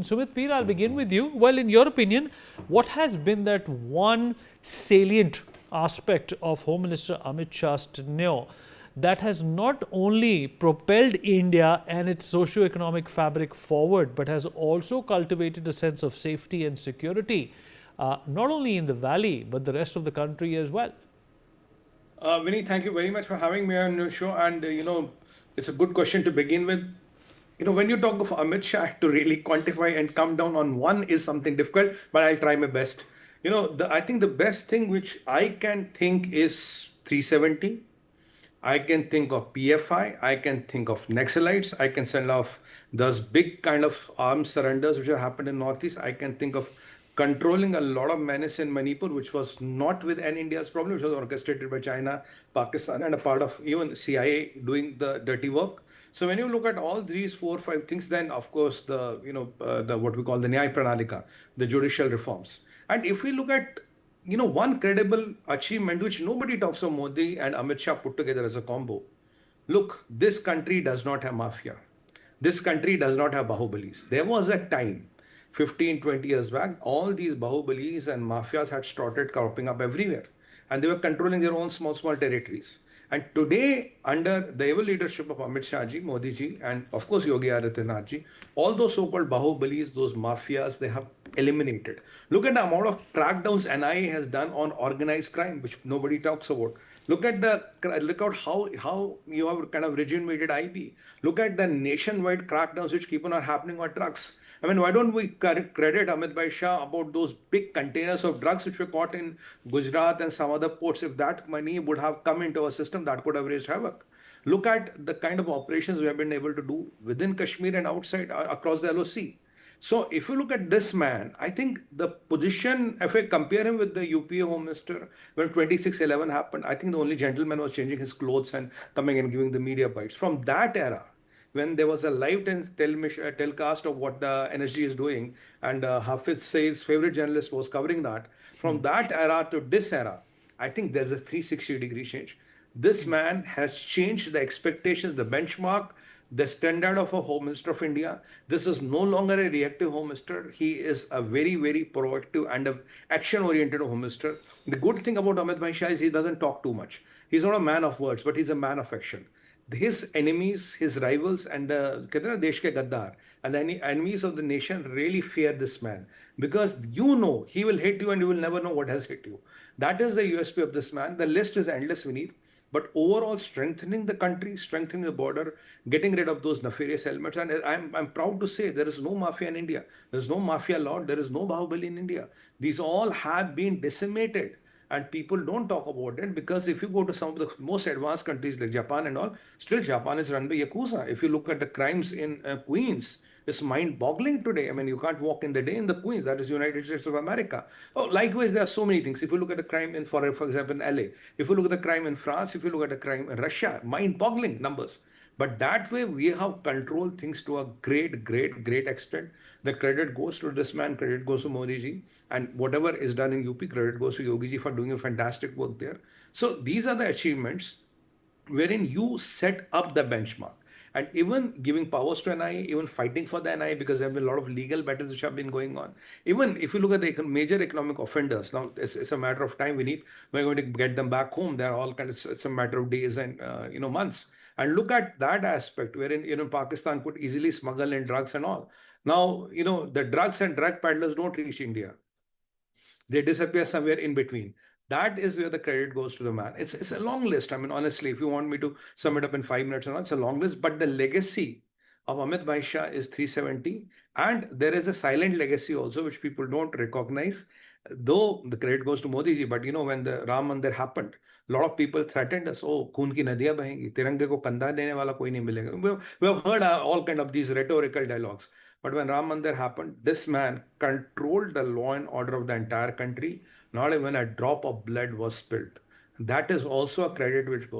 Sumit Peer, I'll begin with you. Well, in your opinion, what has been that one salient aspect of Home Minister Amit Shah's tenure that has not only propelled India and its socio-economic fabric forward, but has also cultivated a sense of safety and security, not only in the valley, but the rest of the country as well? Vinny, thank you very much for having me on your show. And, it's a good question to begin with. When you talk of Amit Shah, to really quantify and come down on one is something difficult, but I'll try my best. I think the best thing which I can think is 370. I can think of PFI, I can think of Naxalites, I can send off those big kind of armed surrenders which have happened in Northeast. I can think of controlling a lot of menace in Manipur, which was not within India's problem, which was orchestrated by China, Pakistan, and a part of even CIA doing the dirty work. So when you look at all these 4 or 5 things, then of course the what we call the Nyaya Pranalika, the judicial reforms. And if we look at one credible achievement which nobody talks of Modi and Amit Shah put together as a combo. Look, this country does not have mafia. This country does not have bahubalis. There was a time, 15, 20 years back, all these bahubalis and mafias had started cropping up everywhere. And they were controlling their own small, small territories. And today, under the able leadership of Amit Shah ji, Modi ji, and of course Yogi Adityanath ji, all those so-called bahubalis, those mafias, they have eliminated. Look at the amount of crackdowns NIA has done on organized crime, which nobody talks about. Look at how you have kind of rejuvenated IB. Look at the nationwide crackdowns which keep on happening on drugs. I mean, why don't we credit Amit Bhai Shah about those big containers of drugs which were caught in Gujarat and some other ports? If that money would have come into our system, that could have raised havoc. Look at the kind of operations we have been able to do within Kashmir and outside across the LOC. So if you look at this man, I think the position, if I compare him with the UPA Home Minister when 2611 happened, I think the only gentleman was changing his clothes and coming and giving the media bites. From that era, when there was a live telecast of what the NSG is doing, and Hafiz Saeed's favorite journalist was covering that. From that era to this era, I think there's a 360-degree change. This man has changed the expectations, the benchmark, the standard of a Home Minister of India. This is no longer a reactive Home Minister. He is a very, very proactive and action-oriented Home Minister. The good thing about Amit Bhai Shah is he doesn't talk too much. He's not a man of words, but he's a man of action. His enemies, his rivals, and the Desh ke Gaddar, and the enemies of the nation really fear this man because he will hit you and you will never know what has hit you. That is the USP of this man. The list is endless, Vineet. But overall, strengthening the country, strengthening the border, getting rid of those nefarious elements. And I'm proud to say there is no mafia in India. There's no mafia lord. There is no bahubali in India. These all have been decimated. And people don't talk about it because if you go to some of the most advanced countries like Japan and all, still Japan is run by Yakuza. If you look at the crimes in Queens, it's mind-boggling today. I mean, you can't walk in the day in the Queens. That is United States of America. Oh, likewise, there are so many things. If you look at the crime in, for example, in LA, if you look at the crime in France, if you look at the crime in Russia, mind-boggling numbers. But that way, we have controlled things to a great, great, great extent. The credit goes to this man, credit goes to Modi ji, and whatever is done in UP, credit goes to Yogi ji for doing a fantastic work there. So these are the achievements wherein you set up the benchmark. And even giving powers to NIA, even fighting for the NIA, because there have been a lot of legal battles which have been going on. Even if you look at the major economic offenders, now it's a matter of time. We're going to get them back home. They're all kind of, it's a matter of days and months. And look at that aspect wherein Pakistan could easily smuggle in drugs and all. Now the drugs and drug peddlers don't reach India. They disappear somewhere in between. That is where the credit goes to the man. It's a long list. I mean, honestly, if you want me to sum it up in 5 minutes or not, it's a long list. But the legacy of Amit Bhai Shah is 370. And there is a silent legacy also, which people don't recognize. Though the credit goes to Modi ji, but when the Ram Mandir happened, a lot of people threatened us, oh, खून की नदियां बहेंगी, तिरंगे को कंधा देने वाला कोई नहीं मिलेगा. We have heard all kind of these rhetorical dialogues. But when Ram Mandir happened, this man controlled the law and order of the entire country. Not even a drop of blood was spilled. That is also a credit which goes